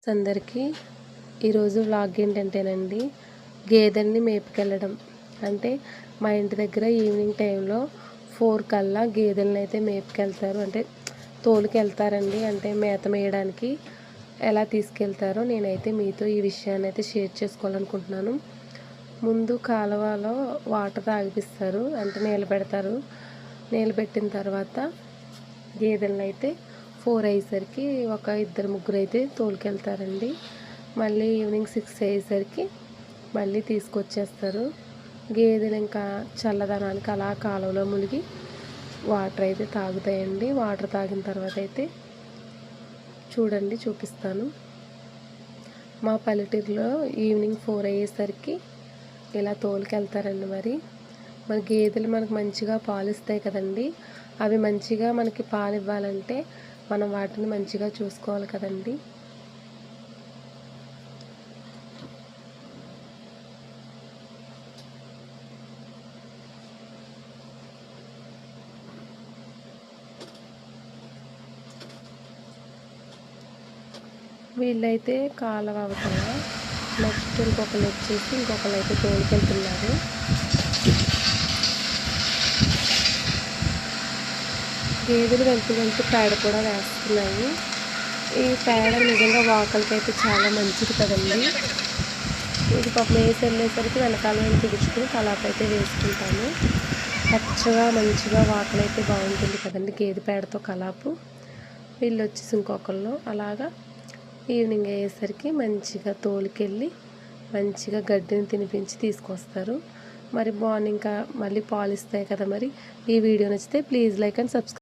అందరికీ ఈరోజు వ్లాగ్ ఏంటంటేనండి, గేదెల్ని మేపుకెళ్ళడం. అంటే మా ఇంటి దగ్గర ఈవినింగ్ టైంలో 4 కల్లా గేదెలను అయితే మేపుకెళ్తారు. అంటే తోలుకెళ్తారండి. అంటే మేత మేయడానికి ఎలా తీసుకెళ్తారో నేనైతే మీతో ఈ విషయాన్ని అయితే షేర్ చేసుకోవాలనుకుంటున్నాను. ముందు కాలువలో వాటర్ తాగిపిస్తారు, అంటే నీళ్ళు పెడతారు. నీళ్ళు పెట్టిన తర్వాత గేదెలను అయితే 4 అయ్యేసరికి ఒక 2-3 అయితే తోలుకెళ్తారండి. మళ్ళీ ఈవినింగ్ 6 అయ్యేసరికి మళ్ళీ తీసుకొచ్చేస్తారు. గేదెలు ఇంకా చల్లదనానికి అలా కాలువలో మునిగి వాటర్ అయితే తాగుతాయండి. వాటర్ తాగిన తర్వాత అయితే చూడండి, చూపిస్తాను. మా పల్లెటూరులో ఈవినింగ్ 4 అయ్యేసరికి ఇలా తోలుకెళ్తారండి. మరి గేదెలు మనకు మంచిగా పాలు ఇస్తాయి కదండి. అవి మంచిగా మనకి పాలు ఇవ్వాలంటే మనం వాటిని మంచిగా చూసుకోవాలి కదండి. వీళ్ళైతే కాలువ అవతల, నెక్స్ట్ ఇంకొకరు వచ్చేసి ఇంకొకరు అయితే తోలుకెళ్తున్నారు. గేదెలు వెళ్తూ పేడ కూడా వేస్తున్నాయి. ఈ పేడ నిజంగా వాకలకి అయితే చాలా మంచిది కదండి. ఇది పాపం వేసి వెళ్ళేసరికి వెనకాల మేము తుడుచుకుని కలాప అయితే వేసుకుంటాము. పచ్చగా మంచిగా వాకలు అయితే బాగుంటుంది కదండి గేదె పేడతో కలాపు. వీళ్ళు వచ్చేసి ఇంకొకళ్ళు అలాగా ఈవినింగ్ అయ్యేసరికి మంచిగా తోలుకెళ్ళి మంచిగా గడ్డిని తినిపించి తీసుకొస్తారు. మరి మార్నింగ్ మళ్ళీ పాలు ఇస్తాయి కదా. మరి ఈ వీడియో నచ్చితే ప్లీజ్ లైక్ అండ్ సబ్స్క్రైబ్.